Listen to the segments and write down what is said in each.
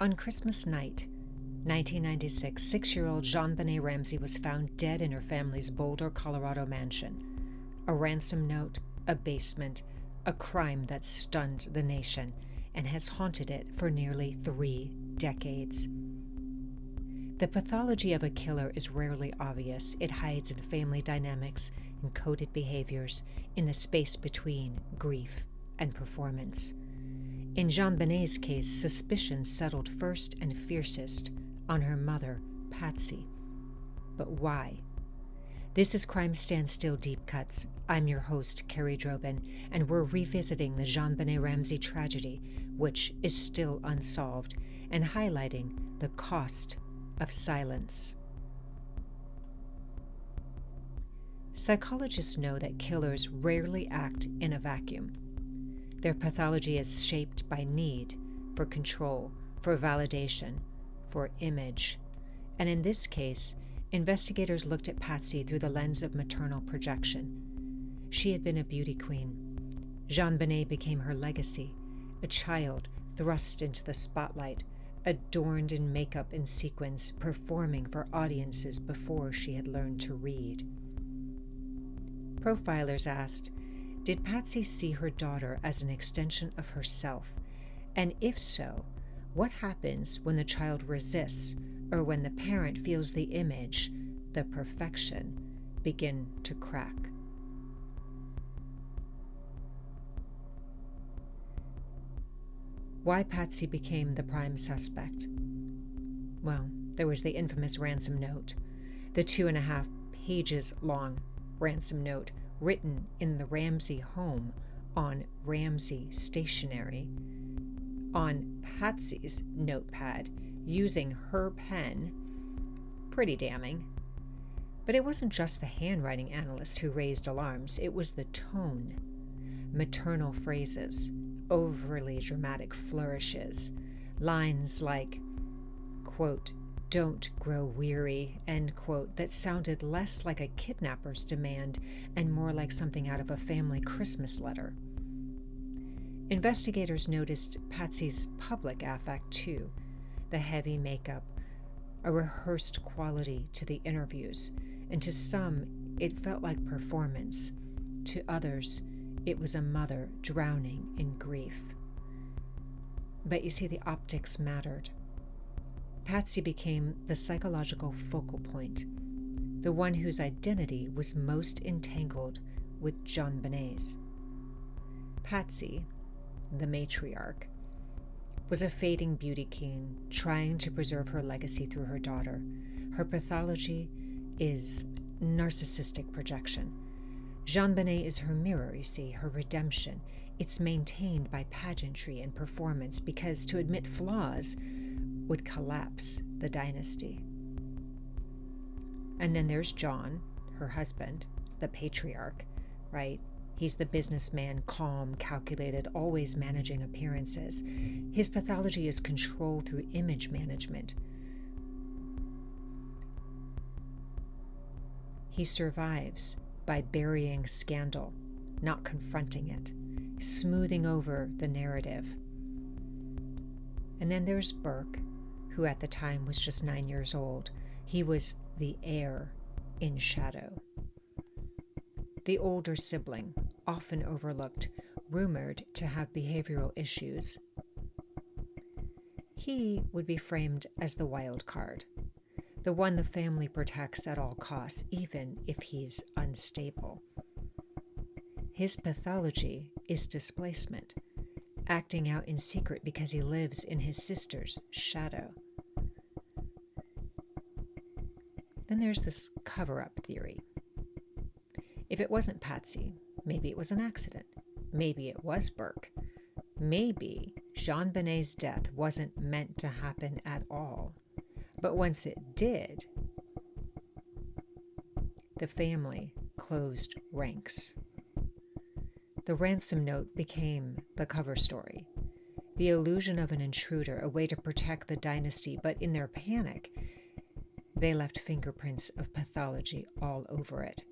On Christmas night, 1996, 6-year-old JonBenét Ramsey was found dead in her family's Boulder, Colorado mansion. A ransom note, a basement, a crime that stunned the nation and has haunted it for nearly 3 decades. The pathology of a killer is rarely obvious. It hides in family dynamics and coded behaviors, in the space between grief and performance. In JonBenét's case, suspicion settled first and fiercest on her mother, Patsy. But why? This is Crime Standstill Deep Cuts. I'm your host, Carrie Drobin, and we're revisiting the JonBenét Ramsey tragedy, which is still unsolved, and highlighting the cost of silence. Psychologists know that killers rarely act in a vacuum. Their pathology is shaped by need for control, for validation, for image. And in this case, investigators looked at Patsy through the lens of maternal projection. She had been a beauty queen. JonBenét became her legacy, a child thrust into the spotlight, adorned in makeup and sequins, performing for audiences before she had learned to read. Profilers asked, did Patsy see her daughter as an extension of herself? And if so, what happens when the child resists, or when the parent feels the image, the perfection, begin to crack? Why Patsy became the prime suspect? Well, there was the infamous ransom note, the 2.5 pages long ransom note written in the Ramsey home on Ramsey stationery, on Patsy's notepad, using her pen. Pretty damning. But it wasn't just the handwriting analysts who raised alarms, it was the tone. Maternal phrases, overly dramatic flourishes, lines like, quote, "Don't grow weary," end quote, that sounded less like a kidnapper's demand and more like something out of a family Christmas letter. Investigators noticed Patsy's public affect too, the heavy makeup, a rehearsed quality to the interviews, and to some it felt like performance. To others, it was a mother drowning in grief. But you see, the optics mattered. Patsy became the psychological focal point, the one whose identity was most entangled with JonBenét's. Patsy, the matriarch, was a fading beauty queen trying to preserve her legacy through her daughter. Her pathology is narcissistic projection. JonBenét is her mirror, you see, her redemption. It's maintained by pageantry and performance because to admit flaws would collapse the dynasty. And then there's John, her husband, the patriarch, right? He's the businessman, calm, calculated, always managing appearances. His pathology is control through image management. He survives by burying scandal, not confronting it, smoothing over the narrative. And then there's Burke, who at the time was just 9 years old. He was the heir in shadow. The older sibling, often overlooked, rumored to have behavioral issues. He would be framed as the wild card, the one the family protects at all costs, even if he's unstable. His pathology is displacement, acting out in secret because he lives in his sister's shadow. Then there's this cover-up theory. If it wasn't Patsy, maybe it was an accident. Maybe it was Burke. Maybe JonBenét's death wasn't meant to happen at all. But once it did, the family closed ranks. The ransom note became the cover story, the illusion of an intruder, a way to protect the dynasty, but in their panic, they left fingerprints of pathology all over it.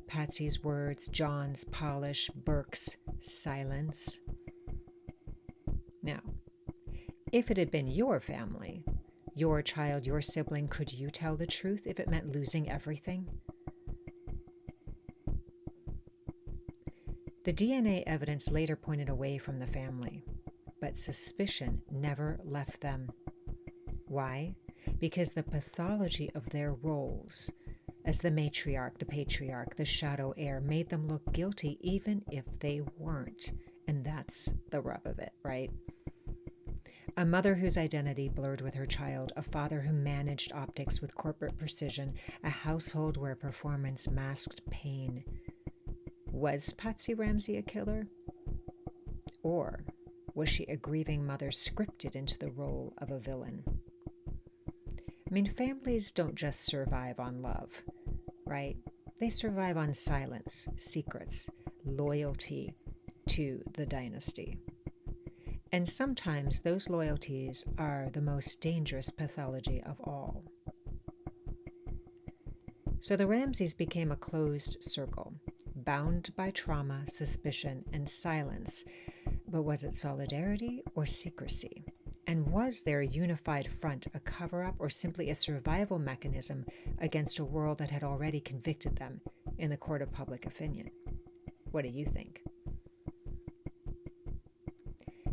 Patsy's words, John's polish, Burke's silence. Now, If it had been your family, your child, your sibling, could you tell the truth if it meant losing everything? The DNA evidence later pointed away from the family, but suspicion never left them. Why? Because the pathology of their roles as the matriarch, the patriarch, the shadow heir made them look guilty even if they weren't. And that's the rub of it, right? A mother whose identity blurred with her child, a father who managed optics with corporate precision, a household where performance masked pain. Was Patsy Ramsey a killer? Or was she a grieving mother scripted into the role of a villain? I mean, families don't just survive on love, right? They survive on silence, secrets, loyalty to the dynasty. And sometimes those loyalties are the most dangerous pathology of all. So the Ramseys became a closed circle, bound by trauma, suspicion, and silence. But was it solidarity or secrecy? And was their unified front a cover-up or simply a survival mechanism against a world that had already convicted them in the court of public opinion? What do you think?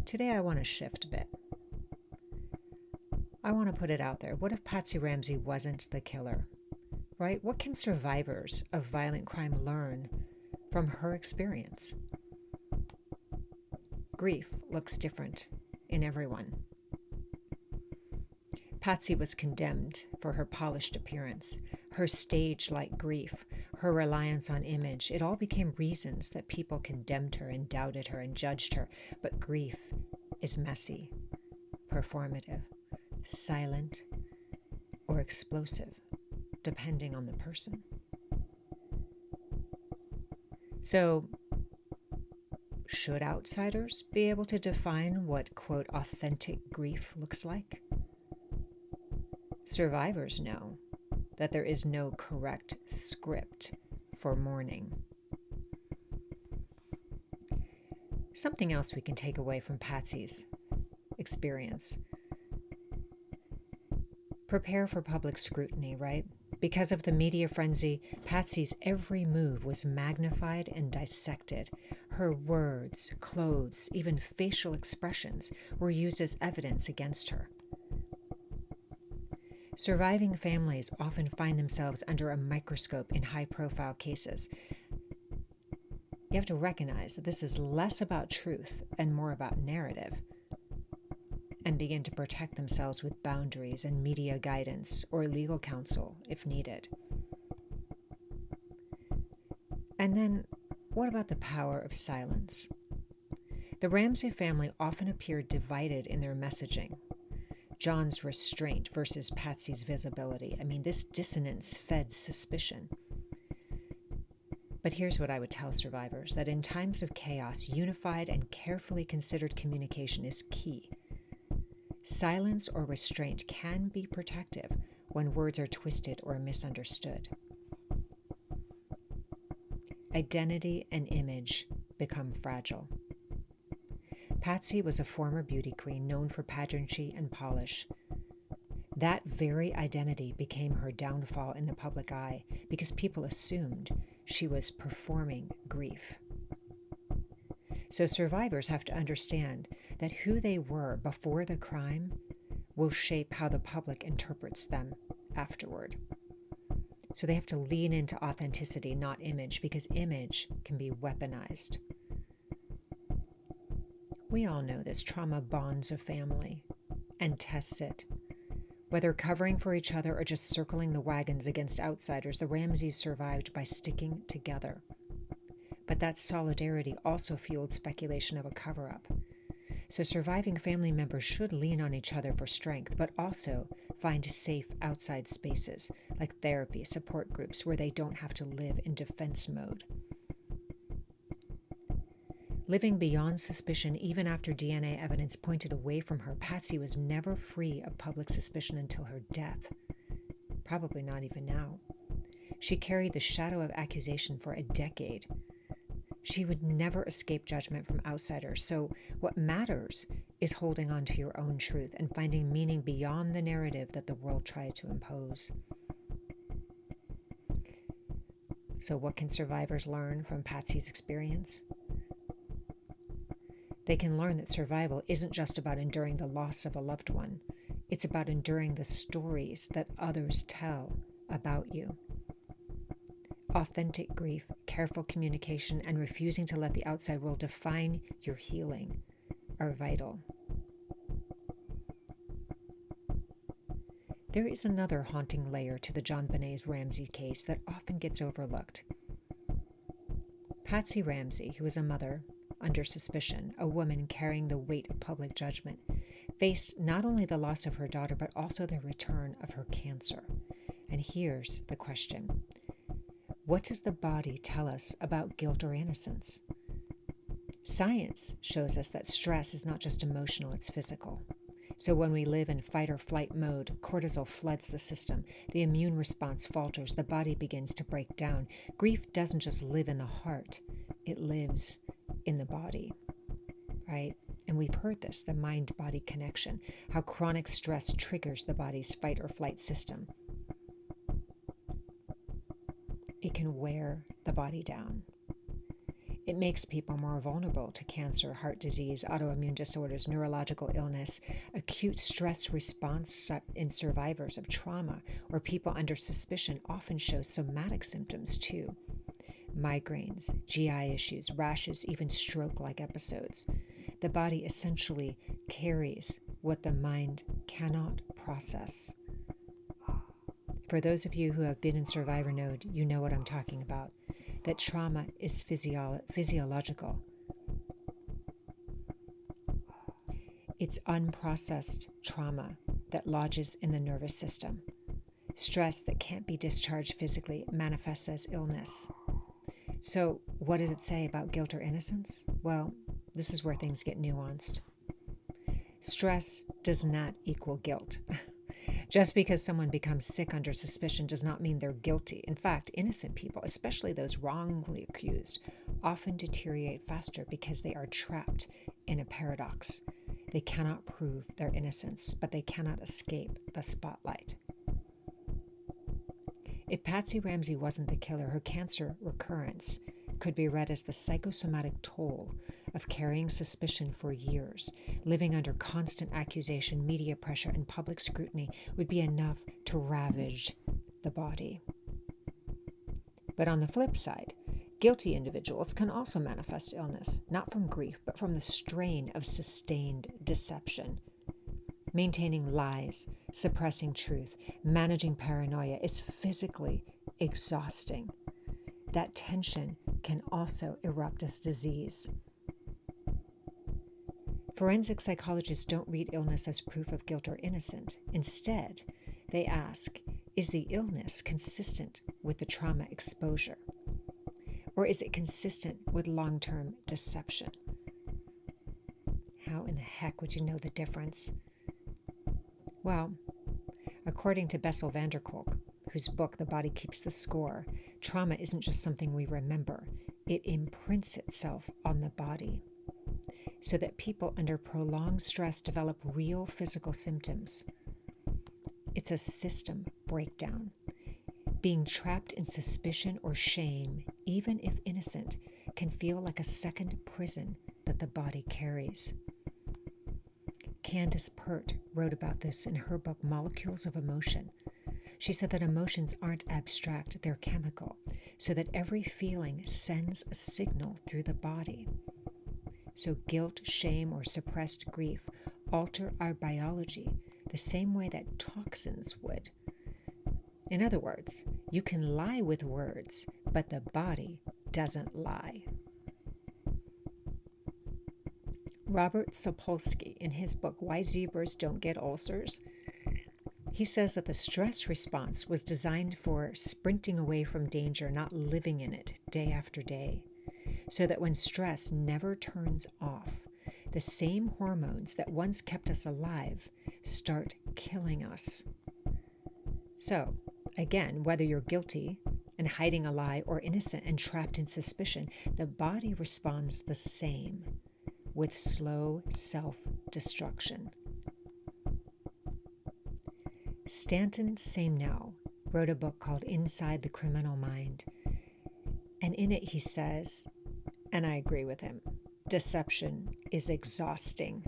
Today I want to shift a bit. I want to put it out there. What if Patsy Ramsey wasn't the killer? Right? What can survivors of violent crime learn from her experience? Grief looks different in everyone. Patsy was condemned for her polished appearance, her stage-like grief, her reliance on image. It all became reasons that people condemned her and doubted her and judged her. But grief is messy, performative, silent, or explosive, depending on the person. So, should outsiders be able to define what, quote, authentic grief looks like? Survivors know that there is no correct script for mourning. Something else we can take away from Patsy's experience. Prepare for public scrutiny, right? Because of the media frenzy, Patsy's every move was magnified and dissected. Her words, clothes, even facial expressions were used as evidence against her. Surviving families often find themselves under a microscope in high-profile cases. You have to recognize that this is less about truth and more about narrative, and begin to protect themselves with boundaries and media guidance or legal counsel if needed. And then, what about the power of silence? The Ramsey family often appeared divided in their messaging. John's restraint versus Patsy's visibility. I mean, this dissonance fed suspicion. But here's what I would tell survivors, that in times of chaos, unified and carefully considered communication is key. Silence or restraint can be protective when words are twisted or misunderstood. Identity and image become fragile. Patsy was a former beauty queen known for pageantry and polish. That very identity became her downfall in the public eye because people assumed she was performing grief. So survivors have to understand that who they were before the crime will shape how the public interprets them afterward. So they have to lean into authenticity, not image, because image can be weaponized. We all know this trauma bonds a family and tests it. Whether covering for each other or just circling the wagons against outsiders, the Ramseys survived by sticking together. But that solidarity also fueled speculation of a cover-up. So surviving family members should lean on each other for strength, but also find safe outside spaces like therapy, support groups where they don't have to live in defense mode. Living beyond suspicion even after DNA evidence pointed away from her, Patsy was never free of public suspicion until her death. Probably not even now. She carried the shadow of accusation for a decade. She would never escape judgment from outsiders. So what matters is holding on to your own truth and finding meaning beyond the narrative that the world tries to impose. So what can survivors learn from Patsy's experience? They can learn that survival isn't just about enduring the loss of a loved one. It's about enduring the stories that others tell about you. Authentic grief, careful communication, and refusing to let the outside world define your healing are vital. There is another haunting layer to the JonBenét Ramsey case that often gets overlooked. Patsy Ramsey, who was a mother under suspicion, a woman carrying the weight of public judgment, faced not only the loss of her daughter, but also the return of her cancer. And here's the question. What does the body tell us about guilt or innocence? Science shows us that stress is not just emotional, it's physical. So when we live in fight or flight mode, cortisol floods the system, the immune response falters, the body begins to break down. Grief doesn't just live in the heart, it lives in the body, right? And we've heard this, the mind-body connection, how chronic stress triggers the body's fight or flight system. It can wear the body down. It makes people more vulnerable to cancer, heart disease, autoimmune disorders, neurological illness, acute stress response in survivors of trauma, or people under suspicion often show somatic symptoms too. Migraines, GI issues, rashes, even stroke-like episodes. The body essentially carries what the mind cannot process. For those of you who have been in survivor mode, you know what I'm talking about, that trauma is physiological. It's unprocessed trauma that lodges in the nervous system. Stress that can't be discharged physically manifests as illness. So what does it say about guilt or innocence? Well, this is where things get nuanced. Stress does not equal guilt. Just because someone becomes sick under suspicion does not mean they're guilty. In fact, innocent people, especially those wrongly accused, often deteriorate faster because they are trapped in a paradox. They cannot prove their innocence, but they cannot escape the spotlight. If Patsy Ramsey wasn't the killer, her cancer recurrence could be read as the psychosomatic toll of carrying suspicion for years. Living under constant accusation, media pressure, and public scrutiny would be enough to ravage the body. But on the flip side, guilty individuals can also manifest illness, not from grief, but from the strain of sustained deception. Maintaining lies, suppressing truth, managing paranoia is physically exhausting. That tension can also erupt as disease. Forensic psychologists don't read illness as proof of guilt or innocence. Instead, they ask, is the illness consistent with the trauma exposure? Or is it consistent with long-term deception? How in the heck would you know the difference? Well, according to Bessel van der Kolk, whose book The Body Keeps the Score, trauma isn't just something we remember. It imprints itself on the body, so that people under prolonged stress develop real physical symptoms. It's a system breakdown. Being trapped in suspicion or shame, even if innocent, can feel like a second prison that the body carries. Candace Pert wrote about this in her book Molecules of Emotion. She said that emotions aren't abstract, they're chemical, so that every feeling sends a signal through the body. So guilt, shame, or suppressed grief alter our biology the same way that toxins would. In other words, you can lie with words, but the body doesn't lie. Robert Sapolsky, in his book Why Zebras Don't Get Ulcers, he says that the stress response was designed for sprinting away from danger, not living in it day after day, so that when stress never turns off, the same hormones that once kept us alive start killing us. So, again, whether you're guilty, an and hiding a lie, or innocent and trapped in suspicion, the body responds the same, with slow self-destruction. Stanton Samenow wrote a book called Inside the Criminal Mind, and in it he says, and I agree with him, deception is exhausting.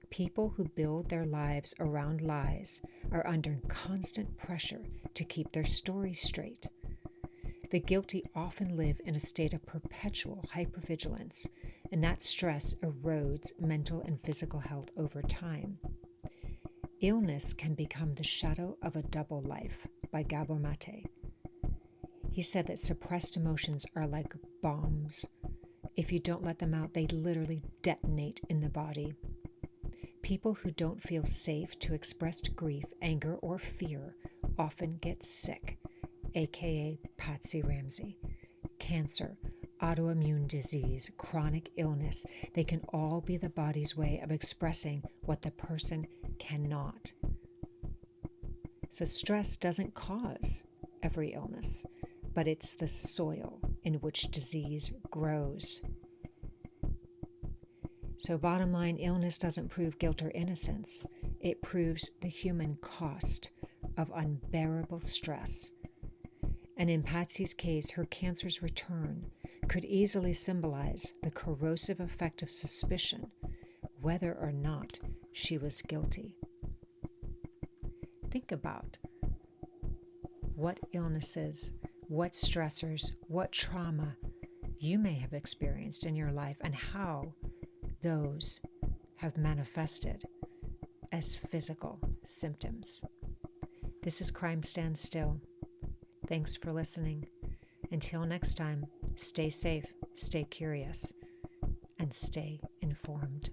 People who build their lives around lies are under constant pressure to keep their story straight. The guilty often live in a state of perpetual hypervigilance, and that stress erodes mental and physical health over time. Illness can become the shadow of a double life, by Gabor Mate. He said that suppressed emotions are like bombs. If you don't let them out, they literally detonate in the body. People who don't feel safe to express grief, anger, or fear often get sick, aka Patsy Ramsey. Cancer, autoimmune disease, chronic illness, they can all be the body's way of expressing what the person cannot. So stress doesn't cause every illness, but it's the soil in which disease grows. So bottom line, illness doesn't prove guilt or innocence. It proves the human cost of unbearable stress. And in Patsy's case, her cancer's return could easily symbolize the corrosive effect of suspicion, whether or not she was guilty. Think about what illnesses, what stressors, what trauma you may have experienced in your life and how those have manifested as physical symptoms. This is Crime Stands Still. Thanks for listening. Until next time, stay safe, stay curious, and stay informed.